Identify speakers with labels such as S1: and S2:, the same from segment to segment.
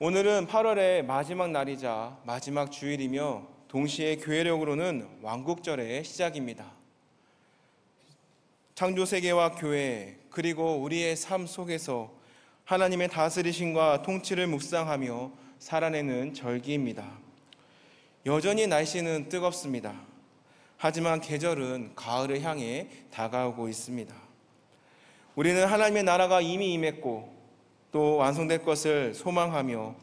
S1: 오늘은 8월의 마지막 날이자 마지막 주일이며 동시에 교회력으로는 왕국절의 시작입니다. 창조세계와 교회 그리고 우리의 삶 속에서 하나님의 다스리심과 통치를 묵상하며 살아내는 절기입니다. 여전히 날씨는 뜨겁습니다. 하지만 계절은 가을을 향해 다가오고 있습니다. 우리는 하나님의 나라가 이미 임했고 또 완성될 것을 소망하며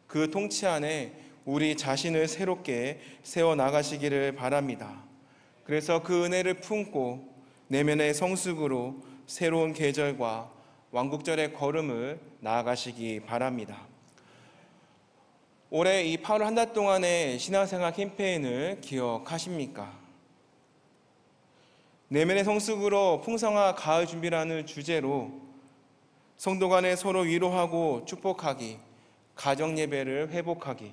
S1: 그 통치 안에 우리 자신을 새롭게 세워나가시기를 바랍니다. 그래서 그 은혜를 품고 내면의 성숙으로 새로운 계절과 왕국절의 걸음을 나아가시기 바랍니다. 올해 이 8월 한 달 동안의 신앙생활 캠페인을 기억하십니까? 내면의 성숙으로 풍성한 가을 준비라는 주제로 성도 간에 서로 위로하고 축복하기, 가정예배를 회복하기,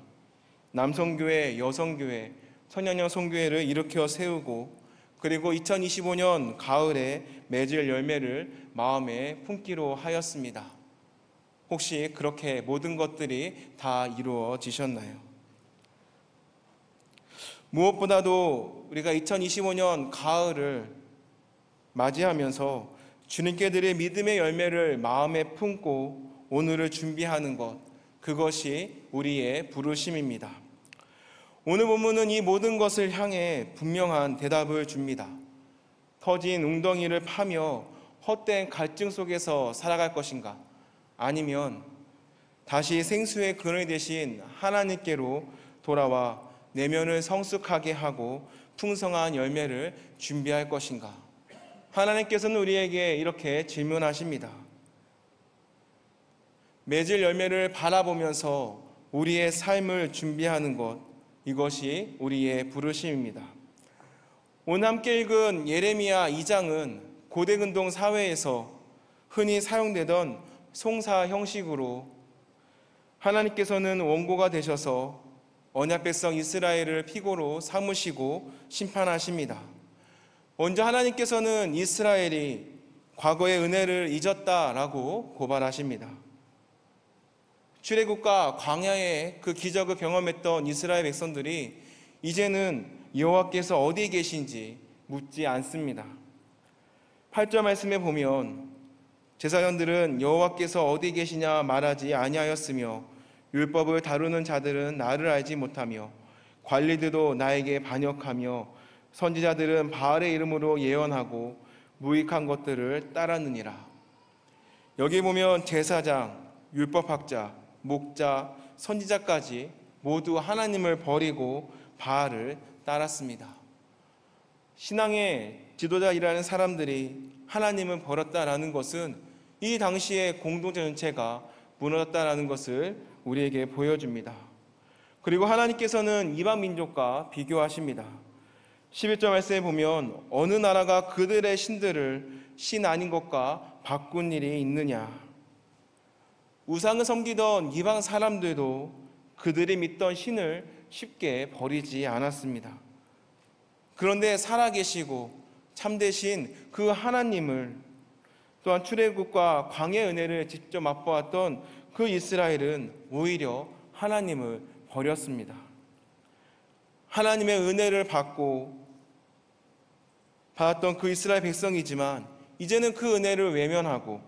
S1: 남성교회, 여성교회, 청년형 성교회를 일으켜 세우고 그리고 2025년 가을에 맺을 열매를 마음에 품기로 하였습니다. 혹시 그렇게 모든 것들이 다 이루어지셨나요? 무엇보다도 우리가 2025년 가을을 맞이하면서 주님께 드릴 믿음의 열매를 마음에 품고 오늘을 준비하는 것, 그것이 우리의 부르심입니다. 오늘 본문은 이 모든 것을 향해 분명한 대답을 줍니다. 터진 웅덩이를 파며 헛된 갈증 속에서 살아갈 것인가? 아니면 다시 생수의 근원이 되신 하나님께로 돌아와 내면을 성숙하게 하고 풍성한 열매를 준비할 것인가? 하나님께서는 우리에게 이렇게 질문하십니다. 맺을 열매를 바라보면서 우리의 삶을 준비하는 것, 이것이 우리의 부르심입니다. 오늘 함께 읽은 예레미야 2장은 고대근동 사회에서 흔히 사용되던 송사 형식으로 하나님께서는 원고가 되셔서 언약 백성 이스라엘을 피고로 삼으시고 심판하십니다. 먼저 하나님께서는 이스라엘이 과거의 은혜를 잊었다라고 고발하십니다. 출애굽과 광야의 그 기적을 경험했던 이스라엘 백성들이 이제는 여호와께서 어디에 계신지 묻지 않습니다. 8절 말씀에 보면 제사장들은 여호와께서 어디 계시냐 말하지 아니하였으며 율법을 다루는 자들은 나를 알지 못하며 관리들도 나에게 반역하며 선지자들은 바알의 이름으로 예언하고 무익한 것들을 따랐느니라. 여기 보면 제사장, 율법학자, 목자, 선지자까지 모두 하나님을 버리고 바알을 따랐습니다. 신앙의 지도자이라는 사람들이 하나님을 버렸다라는 것은 이 당시의 공동체 전체가 무너졌다라는 것을 우리에게 보여줍니다. 그리고 하나님께서는 이방 민족과 비교하십니다. 11절 말씀에 보면 어느 나라가 그들의 신들을 신 아닌 것과 바꾼 일이 있느냐. 우상을 섬기던 이방 사람들도 그들이 믿던 신을 쉽게 버리지 않았습니다. 그런데 살아계시고 참되신 그 하나님을 또한 출애굽과 광야의 은혜를 직접 맛보았던 그 이스라엘은 오히려 하나님을 버렸습니다. 하나님의 은혜를 받았던 그 이스라엘 백성이지만 이제는 그 은혜를 외면하고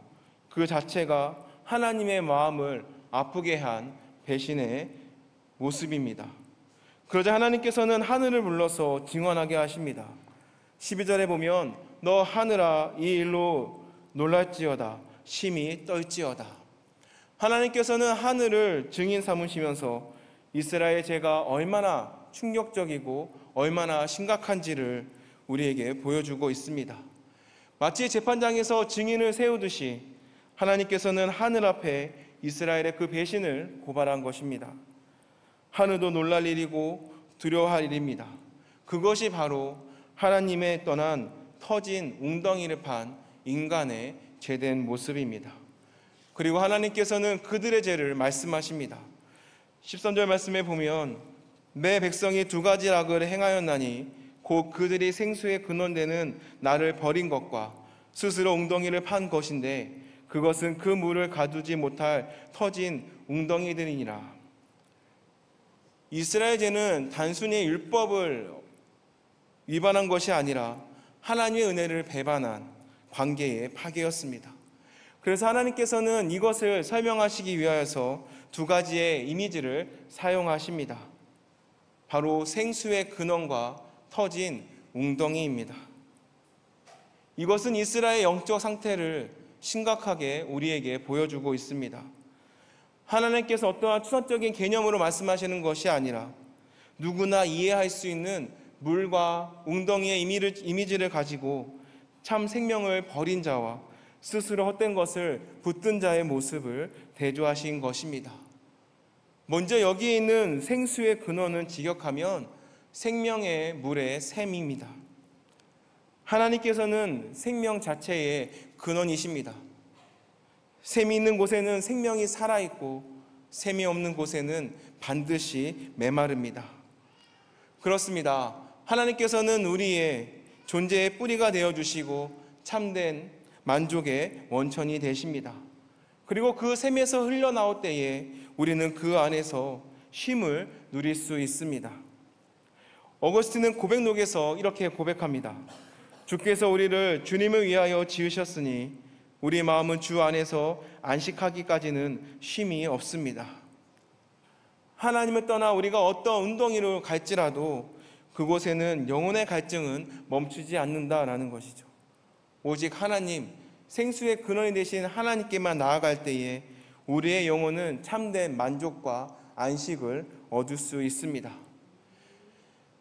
S1: 그 자체가 하나님의 마음을 아프게 한 배신의 모습입니다. 그러자 하나님께서는 하늘을 불러서 징언하게 하십니다. 12절에 보면 너 하늘아 이 일로 놀랄지어다 심히 떨지어다. 하나님께서는 하늘을 증인 삼으시면서 이스라엘 죄가 얼마나 충격적이고 얼마나 심각한지를 우리에게 보여주고 있습니다. 마치 재판장에서 증인을 세우듯이 하나님께서는 하늘 앞에 이스라엘의 그 배신을 고발한 것입니다. 하늘도 놀랄 일이고 두려워할 일입니다. 그것이 바로 하나님의 떠난 터진 웅덩이를 판 인간의 죄된 모습입니다. 그리고 하나님께서는 그들의 죄를 말씀하십니다. 13절 말씀에 보면 내 백성이 두 가지 악을 행하였나니 곧 그들이 생수의 근원되는 나를 버린 것과 스스로 웅덩이를 판 것인데 그것은 그 물을 가두지 못할 터진 웅덩이들이니라. 이스라엘 죄는 단순히 율법을 위반한 것이 아니라 하나님의 은혜를 배반한 관계의 파괴였습니다. 그래서 하나님께서는 이것을 설명하시기 위하여서 두 가지의 이미지를 사용하십니다. 바로 생수의 근원과 터진 웅덩이입니다. 이것은 이스라엘의 영적 상태를 심각하게 우리에게 보여주고 있습니다. 하나님께서 어떠한 추상적인 개념으로 말씀하시는 것이 아니라 누구나 이해할 수 있는 물과 웅덩이의 이미지를 가지고 참 생명을 버린 자와 스스로 헛된 것을 붙든 자의 모습을 대조하신 것입니다. 먼저 여기에 있는 생수의 근원은 직역하면 생명의 물의 샘입니다. 하나님께서는 생명 자체의 근원이십니다. 샘이 있는 곳에는 생명이 살아있고 샘이 없는 곳에는 반드시 메마릅니다. 그렇습니다. 하나님께서는 우리의 존재의 뿌리가 되어주시고 참된 만족의 원천이 되십니다. 그리고 그 샘에서 흘러나올 때에 우리는 그 안에서 쉼을 누릴 수 있습니다. 어거스틴은 고백록에서 이렇게 고백합니다. 주께서 우리를 주님을 위하여 지으셨으니 우리 마음은 주 안에서 안식하기까지는 쉼이 없습니다. 하나님을 떠나 우리가 어떤 웅덩이로 갈지라도 그곳에는 영혼의 갈증은 멈추지 않는다라는 것이죠. 오직 하나님, 생수의 근원이 되신 하나님께만 나아갈 때에 우리의 영혼은 참된 만족과 안식을 얻을 수 있습니다.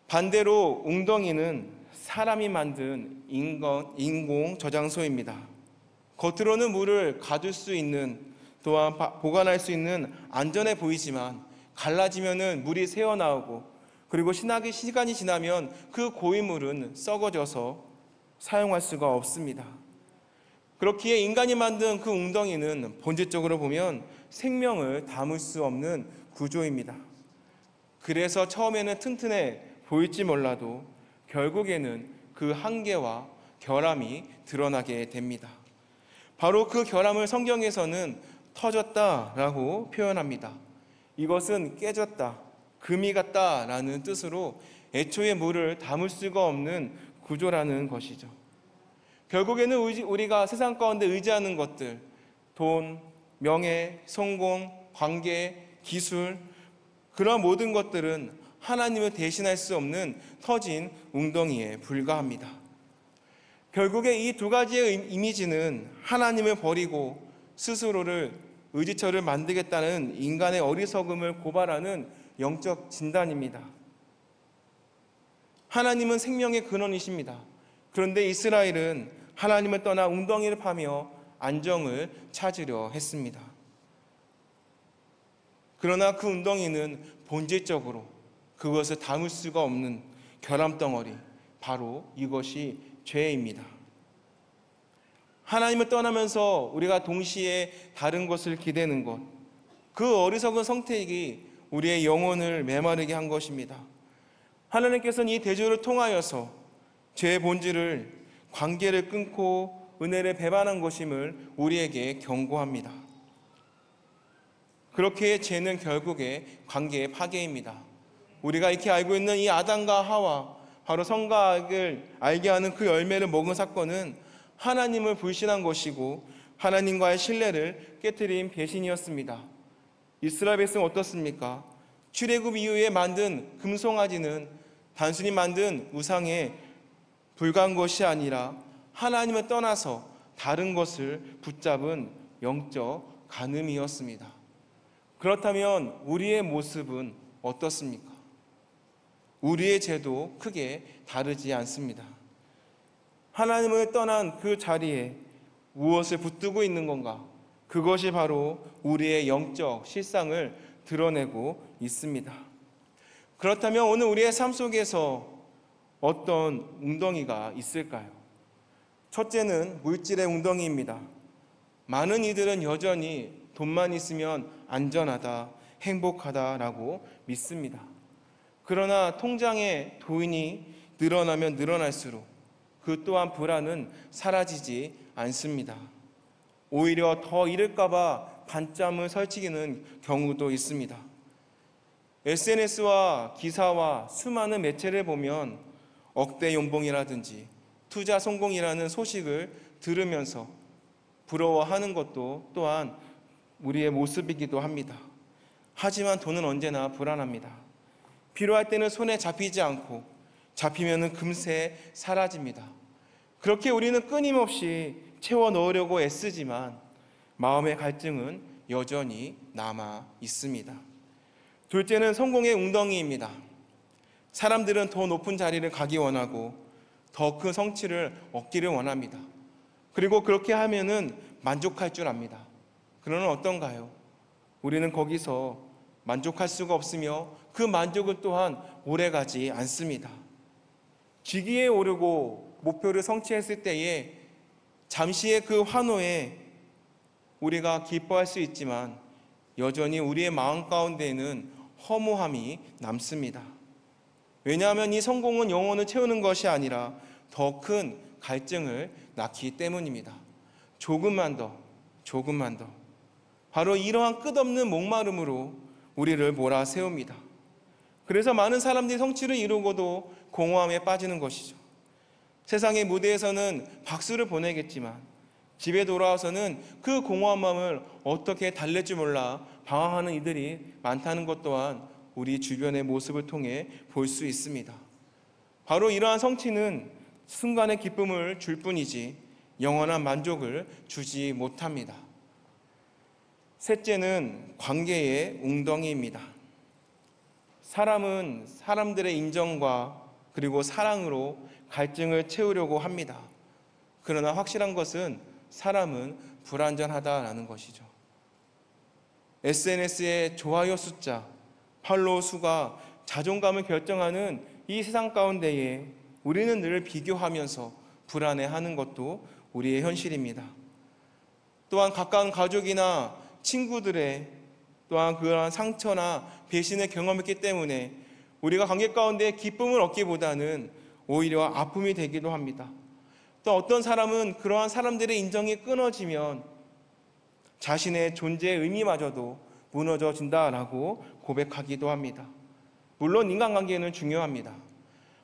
S1: 반대로 웅덩이는 사람이 만든 인공 저장소입니다. 겉으로는 물을 가둘 수 있는, 또한 보관할 수 있는 안전해 보이지만 갈라지면은 물이 새어나오고, 그리고 시간이 지나면 그 고인물은 썩어져서 사용할 수가 없습니다. 그렇기에 인간이 만든 그 웅덩이는 본질적으로 보면 생명을 담을 수 없는 구조입니다. 그래서 처음에는 튼튼해 보일지 몰라도 결국에는 그 한계와 결함이 드러나게 됩니다. 바로 그 결함을 성경에서는 터졌다라고 표현합니다. 이것은 깨졌다, 금이 갔다라는 뜻으로 애초에 물을 담을 수가 없는 구조라는 것이죠. 결국에는 우리가 세상 가운데 의지하는 것들, 돈, 명예, 성공, 관계, 기술, 그런 모든 것들은 하나님을 대신할 수 없는 터진 웅덩이에 불과합니다. 결국에 이 두 가지의 이미지는 하나님을 버리고 스스로를 의지처를 만들겠다는 인간의 어리석음을 고발하는 영적 진단입니다. 하나님은 생명의 근원이십니다. 그런데 이스라엘은 하나님을 떠나 웅덩이를 파며 안정을 찾으려 했습니다. 그러나 그 웅덩이는 본질적으로 그것을 담을 수가 없는 결함덩어리, 바로 이것이 죄입니다. 하나님을 떠나면서 우리가 동시에 다른 것을 기대는 것, 그 어리석은 선택이 우리의 영혼을 메마르게 한 것입니다. 하나님께서는 이 대조를 통하여서 죄의 본질을, 관계를 끊고 은혜를 배반한 것임을 우리에게 경고합니다. 그렇게 죄는 결국에 관계의 파괴입니다. 우리가 이렇게 알고 있는 이 아담과 하와, 바로 선과 악을 알게 하는 그 열매를 먹은 사건은 하나님을 불신한 것이고 하나님과의 신뢰를 깨트린 배신이었습니다. 이스라엘 백성은 어떻습니까? 출애굽 이후에 만든 금송아지는 단순히 만든 우상에 불과한 것이 아니라 하나님을 떠나서 다른 것을 붙잡은 영적 간음이었습니다. 그렇다면 우리의 모습은 어떻습니까? 우리의 죄도 크게 다르지 않습니다. 하나님을 떠난 그 자리에 무엇을 붙들고 있는 건가? 그것이 바로 우리의 영적 실상을 드러내고 있습니다. 그렇다면 오늘 우리의 삶 속에서 어떤 웅덩이가 있을까요? 첫째는 물질의 웅덩이입니다. 많은 이들은 여전히 돈만 있으면 안전하다, 행복하다라고 믿습니다. 그러나 통장에 돈이 늘어나면 늘어날수록 그 또한 불안은 사라지지 않습니다. 오히려 더 잃을까 봐 반점을 설치는 경우도 있습니다. SNS와 기사와 수많은 매체를 보면 억대 연봉이라든지 투자 성공이라는 소식을 들으면서 부러워하는 것도 또한 우리의 모습이기도 합니다. 하지만 돈은 언제나 불안합니다. 필요할 때는 손에 잡히지 않고 잡히면 금세 사라집니다. 그렇게 우리는 끊임없이 채워 넣으려고 애쓰지만 마음의 갈증은 여전히 남아 있습니다. 둘째는 성공의 웅덩이입니다. 사람들은 더 높은 자리를 가기 원하고 더 큰 성취를 얻기를 원합니다. 그리고 그렇게 하면은 만족할 줄 압니다. 그러나 어떤가요? 우리는 거기서 만족할 수가 없으며 그 만족은 또한 오래가지 않습니다. 직위에 오르고 목표를 성취했을 때에 잠시의 그 환호에 우리가 기뻐할 수 있지만 여전히 우리의 마음 가운데에는 허무함이 남습니다. 왜냐하면 이 성공은 영혼을 채우는 것이 아니라 더 큰 갈증을 낳기 때문입니다. 조금만 더, 조금만 더. 바로 이러한 끝없는 목마름으로 우리를 몰아세웁니다. 그래서 많은 사람들이 성취를 이루고도 공허함에 빠지는 것이죠. 세상의 무대에서는 박수를 보내겠지만 집에 돌아와서는 그 공허한 마음을 어떻게 달랠 줄 몰라 방황하는 이들이 많다는 것 또한 우리 주변의 모습을 통해 볼 수 있습니다. 바로 이러한 성취는 순간의 기쁨을 줄 뿐이지 영원한 만족을 주지 못합니다. 셋째는 관계의 웅덩이입니다. 사람은 사람들의 인정과 그리고 사랑으로 갈증을 채우려고 합니다. 그러나 확실한 것은 사람은 불완전하다라는 것이죠. SNS의 좋아요 숫자, 팔로우 수가 자존감을 결정하는 이 세상 가운데에 우리는 늘 비교하면서 불안해하는 것도 우리의 현실입니다. 또한 가까운 가족이나 친구들의 또한 그러한 상처나 배신을 경험했기 때문에 우리가 관계 가운데 기쁨을 얻기보다는 오히려 아픔이 되기도 합니다. 또 어떤 사람은 그러한 사람들의 인정이 끊어지면 자신의 존재의 의미마저도 무너져진다라고 고백하기도 합니다. 물론 인간관계는 중요합니다.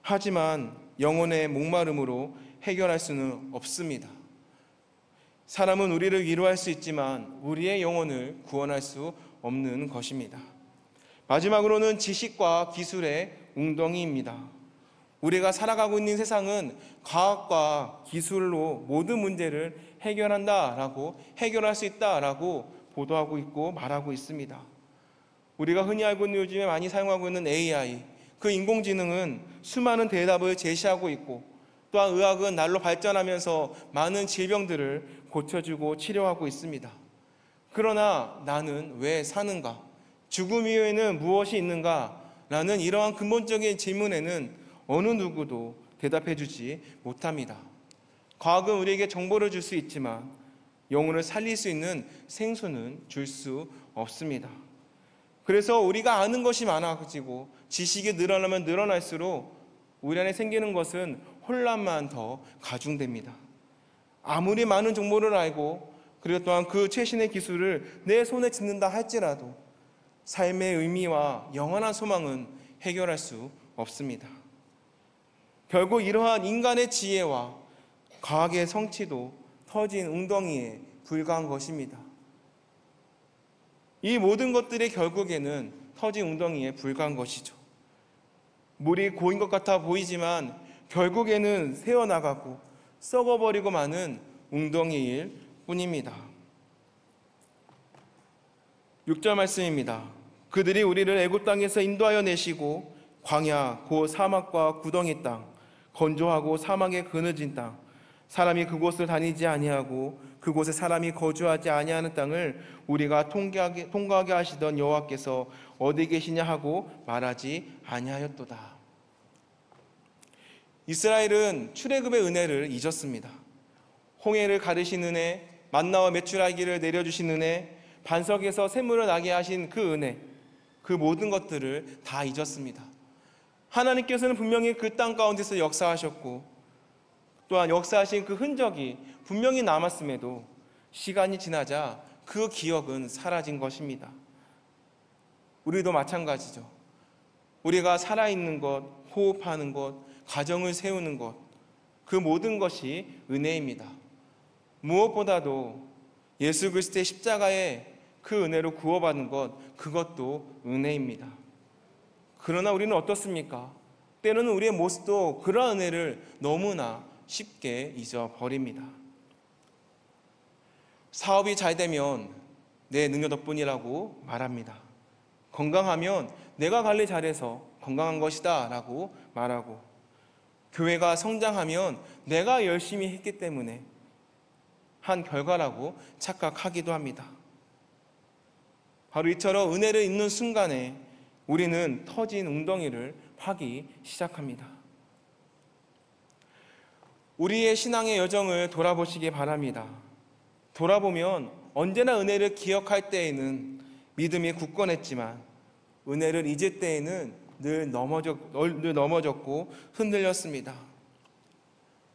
S1: 하지만 영혼의 목마름으로 해결할 수는 없습니다. 사람은 우리를 위로할 수 있지만 우리의 영혼을 구원할 수 없는 것입니다. 마지막으로는 지식과 기술의 웅덩이입니다. 우리가 살아가고 있는 세상은 과학과 기술로 모든 문제를 해결할 수 있다라고 보도하고 있고 말하고 있습니다. 우리가 흔히 알고 있는 요즘에 많이 사용하고 있는 AI, 그 인공지능은 수많은 대답을 제시하고 있고 또한 의학은 날로 발전하면서 많은 질병들을 고쳐주고 치료하고 있습니다. 그러나 나는 왜 사는가? 죽음 이후에는 무엇이 있는가? 라는 이러한 근본적인 질문에는 어느 누구도 대답해주지 못합니다. 과학은 우리에게 정보를 줄 수 있지만 영혼을 살릴 수 있는 생수는 줄 수 없습니다. 그래서 우리가 아는 것이 많아지고 지식이 늘어나면 늘어날수록 우리 안에 생기는 것은 혼란만 더 가중됩니다. 아무리 많은 정보를 알고 그리고 또한 그 최신의 기술을 내 손에 쥐는다 할지라도 삶의 의미와 영원한 소망은 해결할 수 없습니다. 결국 이러한 인간의 지혜와 과학의 성취도 터진 웅덩이에 불과한 것입니다. 이 모든 것들이 결국에는 터진 웅덩이에 불과한 것이죠. 물이 고인 것 같아 보이지만 결국에는 새어나가고 썩어버리고 마는 웅덩이일 뿐입니다. 6절 말씀입니다. 그들이 우리를 애굽 땅에서 인도하여 내시고 광야 곧 사막과 구덩이 땅 건조하고 사막에 그늘진 땅 사람이 그곳을 다니지 아니하고 그곳에 사람이 거주하지 아니하는 땅을 우리가 통과하게 하시던 여호와께서 어디 계시냐 하고 말하지 아니하였도다. 이스라엘은 출애굽의 은혜를 잊었습니다. 홍해를 가르신 은혜, 만나와 메추라기를 내려주신 은혜, 반석에서 샘물을 나게 하신 그 은혜, 그 모든 것들을 다 잊었습니다. 하나님께서는 분명히 그 땅 가운데서 역사하셨고 또한 역사하신 그 흔적이 분명히 남았음에도 시간이 지나자 그 기억은 사라진 것입니다. 우리도 마찬가지죠. 우리가 살아있는 것, 호흡하는 것, 가정을 세우는 것, 그 모든 것이 은혜입니다. 무엇보다도 예수 그리스도의 십자가에 그 은혜로 구원받은 것, 그것도 은혜입니다. 그러나 우리는 어떻습니까? 때로는 우리의 모습도 그러한 은혜를 너무나 쉽게 잊어버립니다. 사업이 잘 되면 내 능력 덕분이라고 말합니다. 건강하면 내가 관리 잘해서 건강한 것이다 라고 말하고, 교회가 성장하면 내가 열심히 했기 때문에 한 결과라고 착각하기도 합니다. 바로 이처럼 은혜를 잊는 순간에 우리는 터진 웅덩이를 파기 시작합니다. 우리의 신앙의 여정을 돌아보시기 바랍니다. 돌아보면 언제나 은혜를 기억할 때에는 믿음이 굳건했지만 은혜를 잊을 때에는 늘 넘어졌고 흔들렸습니다.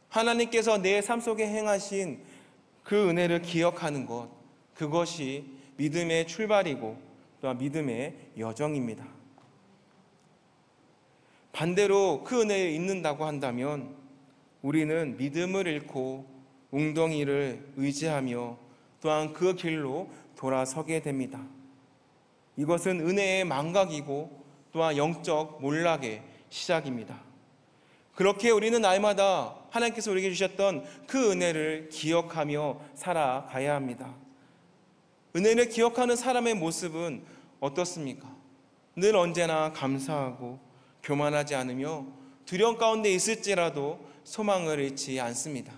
S1: 하나님께서 내 삶 속에 행하신 그 은혜를 기억하는 것, 그것이 믿음의 출발이고 또한 믿음의 여정입니다. 반대로 그 은혜를 잊는다고 한다면 우리는 믿음을 잃고 웅덩이를 의지하며 또한 그 길로 돌아서게 됩니다. 이것은 은혜의 망각이고 또한 영적 몰락의 시작입니다. 그렇게 우리는 날마다 하나님께서 우리에게 주셨던 그 은혜를 기억하며 살아가야 합니다. 은혜를 기억하는 사람의 모습은 어떻습니까? 늘 언제나 감사하고 교만하지 않으며 두려움 가운데 있을지라도 소망을 잃지 않습니다.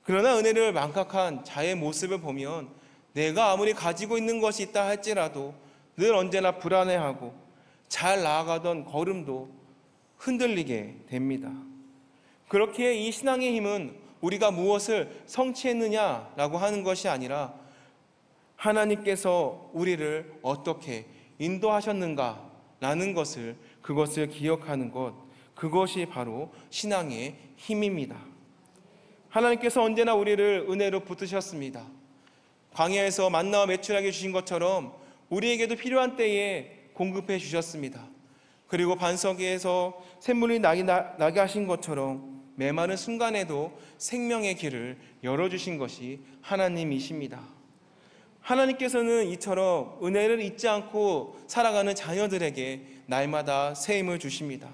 S1: 그러나 은혜를 망각한 자의 모습을 보면 내가 아무리 가지고 있는 것이 있다 할지라도 늘 언제나 불안해하고 잘 나아가던 걸음도 흔들리게 됩니다. 그렇기에 이 신앙의 힘은 우리가 무엇을 성취했느냐라고 하는 것이 아니라 하나님께서 우리를 어떻게 인도하셨는가라는 것을, 그것을 기억하는 것, 그것이 바로 신앙의 힘입니다. 하나님께서 언제나 우리를 은혜로 붙드셨습니다. 광야에서 만나와 메추라기 주신 것처럼 우리에게도 필요한 때에 공급해 주셨습니다. 그리고 반석에서 샘물이 나게 하신 것처럼 메마른 순간에도 생명의 길을 열어주신 것이 하나님이십니다. 하나님께서는 이처럼 은혜를 잊지 않고 살아가는 자녀들에게 날마다 새 힘을 주십니다.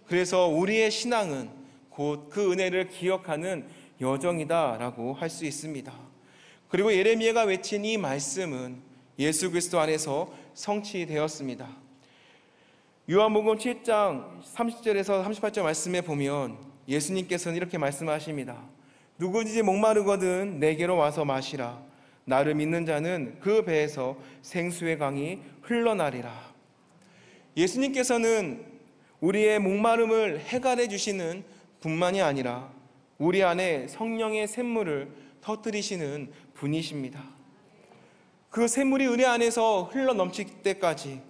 S1: 그래서 우리의 신앙은 곧 그 은혜를 기억하는 여정이다라고 할 수 있습니다. 그리고 예레미야가 외친 이 말씀은 예수 그리스도 안에서 성취되었습니다. 요한복음 7장 30절에서 38절 말씀에 보면 예수님께서는 이렇게 말씀하십니다. 누구든지 목마르거든 내게로 와서 마시라. 나를 믿는 자는 그 배에서 생수의 강이 흘러나리라. 예수님께서는 우리의 목마름을 해결해 주시는 분만이 아니라 우리 안에 성령의 샘물을 터뜨리시는 분이십니다. 그 샘물이 은혜 안에서 흘러넘칠 때까지,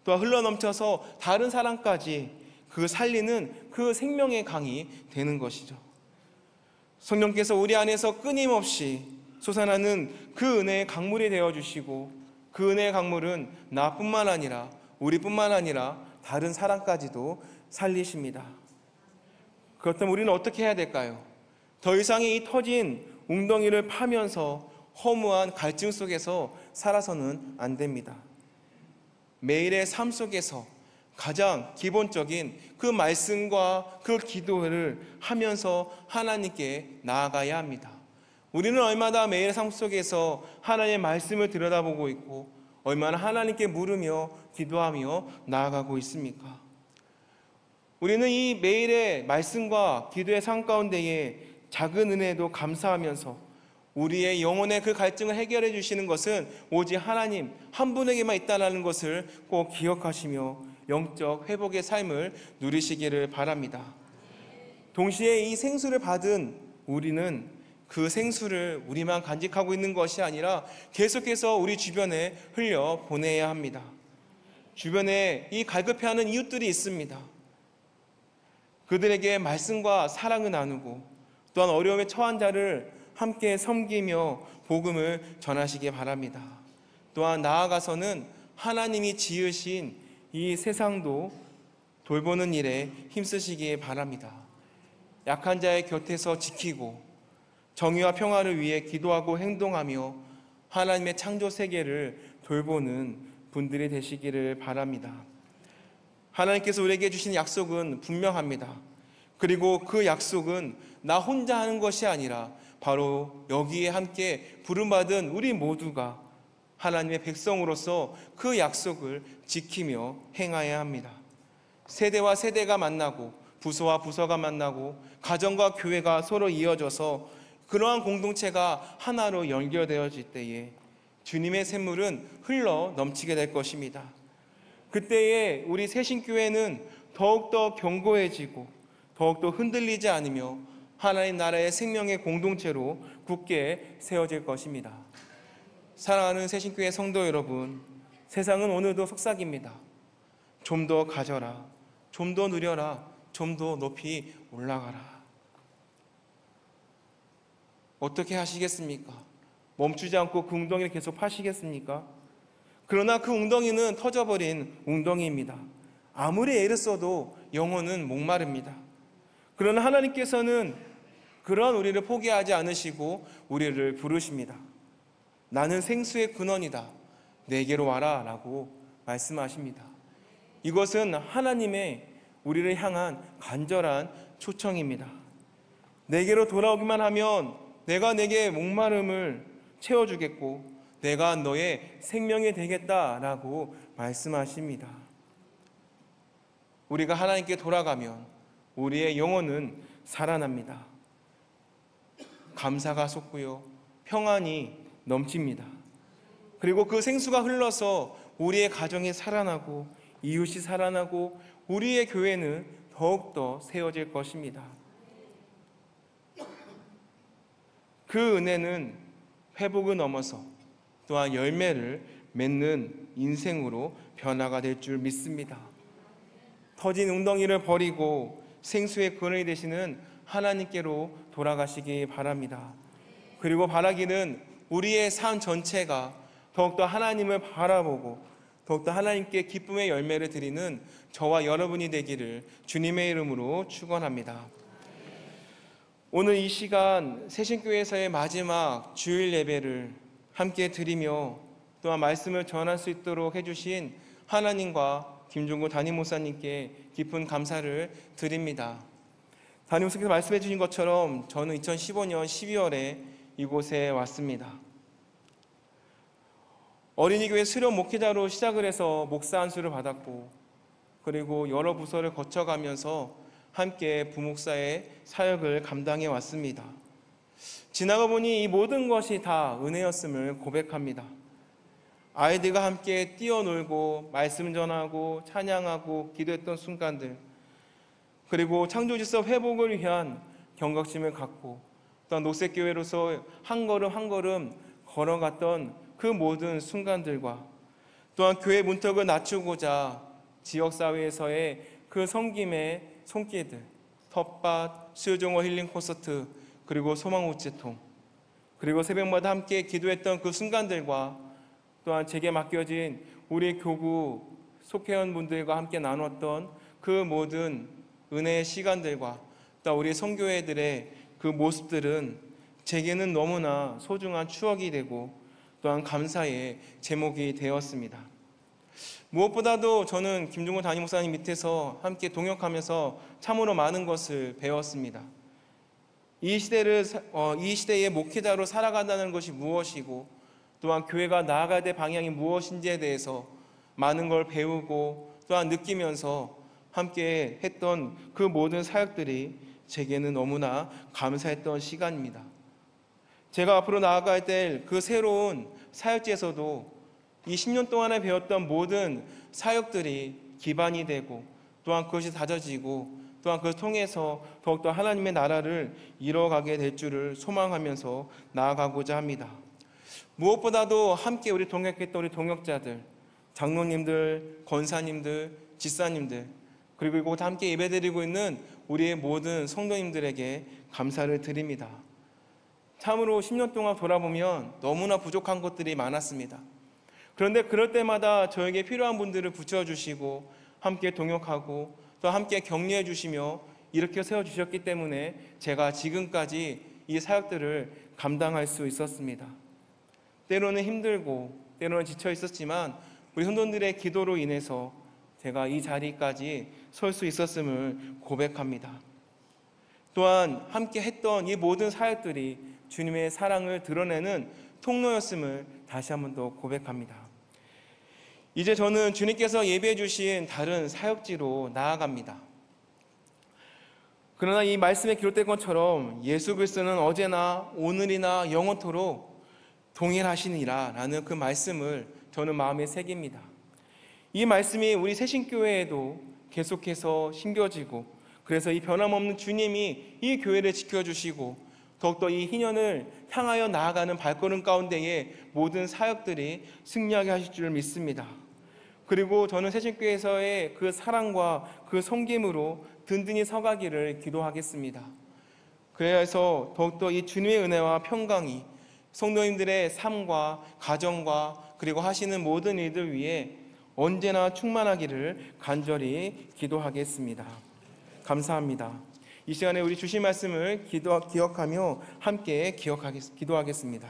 S1: 또 흘러넘쳐서 다른 사람까지 그 살리는 그 생명의 강이 되는 것이죠. 성령께서 우리 안에서 끊임없이 솟아나는 그 은혜의 강물이 되어주시고, 그 은혜의 강물은 나뿐만 아니라 우리뿐만 아니라 다른 사람까지도 살리십니다. 그렇다면 우리는 어떻게 해야 될까요? 더 이상의 이 터진 웅덩이를 파면서 허무한 갈증 속에서 살아서는 안 됩니다. 매일의 삶 속에서 가장 기본적인 그 말씀과 그 기도를 하면서 하나님께 나아가야 합니다. 우리는 얼마나 매일의 삶 속에서 하나님의 말씀을 들여다보고 있고 얼마나 하나님께 물으며 기도하며 나아가고 있습니까? 우리는 이 매일의 말씀과 기도의 삶 가운데에 작은 은혜에도 감사하면서 우리의 영혼의 그 갈증을 해결해 주시는 것은 오직 하나님 한 분에게만 있다는 것을 꼭 기억하시며 영적 회복의 삶을 누리시기를 바랍니다. 동시에 이 생수를 받은 우리는 그 생수를 우리만 간직하고 있는 것이 아니라 계속해서 우리 주변에 흘려 보내야 합니다. 주변에 이 갈급해하는 이웃들이 있습니다. 그들에게 말씀과 사랑을 나누고 또한 어려움에 처한 자를 함께 섬기며 복음을 전하시기 바랍니다. 또한 나아가서는 하나님이 지으신 이 세상도 돌보는 일에 힘쓰시기 바랍니다. 약한 자의 곁에서 지키고 정의와 평화를 위해 기도하고 행동하며 하나님의 창조 세계를 돌보는 분들이 되시기를 바랍니다. 하나님께서 우리에게 주신 약속은 분명합니다. 그리고 그 약속은 나 혼자 하는 것이 아니라 바로 여기에 함께 부름받은 우리 모두가 하나님의 백성으로서 그 약속을 지키며 행해야 합니다. 세대와 세대가 만나고 부서와 부서가 만나고 가정과 교회가 서로 이어져서 그러한 공동체가 하나로 연결되어질 때에 주님의 샘물은 흘러 넘치게 될 것입니다. 그때에 우리 새신교회는 더욱더 견고해지고 더욱더 흔들리지 않으며 하나님 나라의 생명의 공동체로 굳게 세워질 것입니다. 사랑하는 새신교회 성도 여러분, 세상은 오늘도 속삭입니다. 좀 더 가져라, 좀 더 누려라, 좀 더 높이 올라가라. 어떻게 하시겠습니까? 멈추지 않고 그 웅덩이를 계속 파시겠습니까? 그러나 그 웅덩이는 터져버린 웅덩이입니다. 아무리 애를 써도 영혼은 목마릅니다. 그러나 하나님께서는 그런 우리를 포기하지 않으시고 우리를 부르십니다. 나는 생수의 근원이다. 내게로 와라 라고 말씀하십니다. 이것은 하나님의 우리를 향한 간절한 초청입니다. 내게로 돌아오기만 하면 내가 내게 목마름을 채워주겠고 내가 너의 생명이 되겠다라고 말씀하십니다. 우리가 하나님께 돌아가면 우리의 영혼은 살아납니다. 감사가 솟고요, 평안이 넘칩니다. 그리고 그 생수가 흘러서 우리의 가정이 살아나고 이웃이 살아나고 우리의 교회는 더욱더 세워질 것입니다. 그 은혜는 회복을 넘어서 또한 열매를 맺는 인생으로 변화가 될 줄 믿습니다. 터진 웅덩이를 버리고 생수의 근원이 되시는 하나님께로 돌아가시기 바랍니다. 그리고 바라기는 우리의 삶 전체가 더욱더 하나님을 바라보고 더욱더 하나님께 기쁨의 열매를 드리는 저와 여러분이 되기를 주님의 이름으로 축원합니다. 오늘 이 시간 새신교회에서의 마지막 주일 예배를 함께 드리며 또한 말씀을 전할 수 있도록 해주신 하나님과 김종구 담임 목사님께 깊은 감사를 드립니다. 담임 목사님께서 말씀해 주신 것처럼 저는 2015년 12월에 이곳에 왔습니다. 어린이교회 수련 목회자로 시작을 해서 목사 안수를 받았고 그리고 여러 부서를 거쳐가면서 함께 부목사의 사역을 감당해 왔습니다. 지나가 보니 이 모든 것이 다 은혜였음을 고백합니다. 아이들과 함께 뛰어놀고 말씀 전하고 찬양하고 기도했던 순간들, 그리고 창조질서 회복을 위한 경각심을 갖고 또한 녹색교회로서 한 걸음 한 걸음 걸어갔던 그 모든 순간들과 또한 교회 문턱을 낮추고자 지역사회에서의 그 섬김의 손길들, 텃밭, 수요정원 힐링 콘서트, 그리고 소망우체통, 그리고 새벽마다 함께 기도했던 그 순간들과 또한 제게 맡겨진 우리 교구 속회원 분들과 함께 나눴던 그 모든 은혜의 시간들과 또 우리 선교회들의 그 모습들은 제게는 너무나 소중한 추억이 되고 또한 감사의 제목이 되었습니다. 무엇보다도 저는 김종구 담임 목사님 밑에서 함께 동역하면서 참으로 많은 것을 배웠습니다. 이 시대의 목회자로 살아간다는 것이 무엇이고 또한 교회가 나아가야 될 방향이 무엇인지에 대해서 많은 걸 배우고 또한 느끼면서 함께 했던 그 모든 사역들이 제게는 너무나 감사했던 시간입니다. 제가 앞으로 나아가야 될 그 새로운 사역지에서도 이 10년 동안에 배웠던 모든 사역들이 기반이 되고 또한 그것이 다져지고 또한 그것을 통해서 더욱더 하나님의 나라를 이뤄가게 될 줄을 소망하면서 나아가고자 합니다. 무엇보다도 함께 우리 동역했던 우리 동역자들, 장로님들, 권사님들, 집사님들, 그리고 이곳 함께 예배드리고 있는 우리의 모든 성도님들에게 감사를 드립니다. 참으로 10년 동안 돌아보면 너무나 부족한 것들이 많았습니다. 그런데 그럴 때마다 저에게 필요한 분들을 붙여주시고 함께 동역하고 또 함께 격려해 주시며 이렇게 세워주셨기 때문에 제가 지금까지 이 사역들을 감당할 수 있었습니다. 때로는 힘들고 때로는 지쳐 있었지만 우리 성도들의 기도로 인해서 제가 이 자리까지 설 수 있었음을 고백합니다. 또한 함께 했던 이 모든 사역들이 주님의 사랑을 드러내는 통로였음을 다시 한 번 더 고백합니다. 이제 저는 주님께서 예비해 주신 다른 사역지로 나아갑니다. 그러나 이 말씀에 기록된 것처럼 예수 그리스도는 어제나 오늘이나 영원토록 동일하시니라 라는 그 말씀을 저는 마음에 새깁니다. 이 말씀이 우리 새신교회에도 계속해서 심겨지고 그래서 이 변함없는 주님이 이 교회를 지켜주시고 더욱더 이 희년을 향하여 나아가는 발걸음 가운데에 모든 사역들이 승리하게 하실 줄 믿습니다. 그리고 저는 새신교회에서의 그 사랑과 그 섬김으로 든든히 서가기를 기도하겠습니다. 그래서 더욱더 이 주님의 은혜와 평강이 성도님들의 삶과 가정과 그리고 하시는 모든 일들 위해 언제나 충만하기를 간절히 기도하겠습니다. 감사합니다. 이 시간에 우리 주신 말씀을 기억하며 함께 기도하겠습니다.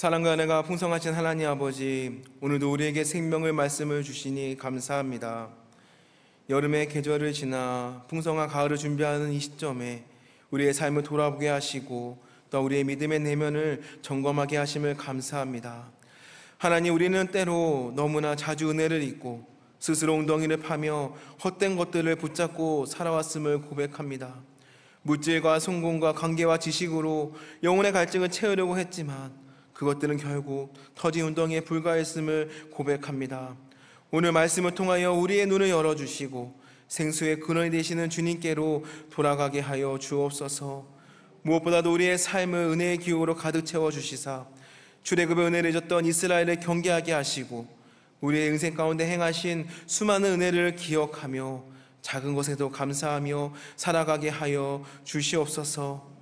S1: 사랑과 은혜가 풍성하신 하나님 아버지, 오늘도 우리에게 생명의 말씀을 주시니 감사합니다. 여름의 계절을 지나 풍성한 가을을 준비하는 이 시점에 우리의 삶을 돌아보게 하시고 또 우리의 믿음의 내면을 점검하게 하심을 감사합니다. 하나님, 우리는 때로 너무나 자주 은혜를 잊고 스스로 엉덩이를 파며 헛된 것들을 붙잡고 살아왔음을 고백합니다. 물질과 성공과 관계와 지식으로 영혼의 갈증을 채우려고 했지만 그것들은 결국 터진 웅덩이에 불과했음을 고백합니다. 오늘 말씀을 통하여 우리의 눈을 열어주시고 생수의 근원이 되시는 주님께로 돌아가게 하여 주옵소서. 무엇보다도 우리의 삶을 은혜의 기억으로 가득 채워주시사 출애굽의 은혜를 잊었던 이스라엘을 경계하게 하시고 우리의 인생 가운데 행하신 수많은 은혜를 기억하며 작은 것에도 감사하며 살아가게 하여 주시옵소서.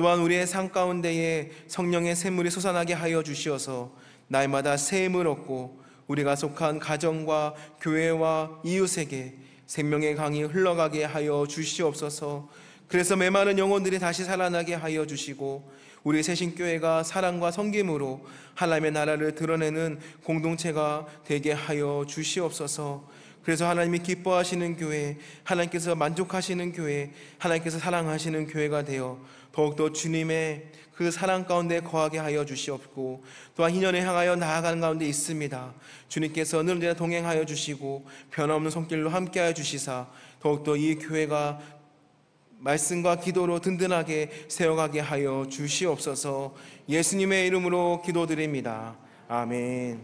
S1: 또한 우리의 삶 가운데에 성령의 샘물이 솟아나게 하여 주시어서 날마다 새 힘을 얻고 우리가 속한 가정과 교회와 이웃에게 생명의 강이 흘러가게 하여 주시옵소서. 그래서 메마른 영혼들이 다시 살아나게 하여 주시고 우리 새신교회가 사랑과 섬김으로 하나님의 나라를 드러내는 공동체가 되게 하여 주시옵소서. 그래서 하나님이 기뻐하시는 교회, 하나님께서 만족하시는 교회, 하나님께서 사랑하시는 교회가 되어 더욱더 주님의 그 사랑 가운데 거하게 하여 주시옵고 또한 희년을 향하여 나아가는 가운데 있습니다. 주님께서 늘 언제나 동행하여 주시고 변함없는 손길로 함께하여 주시사 더욱더 이 교회가 말씀과 기도로 든든하게 세워가게 하여 주시옵소서. 예수님의 이름으로 기도드립니다. 아멘.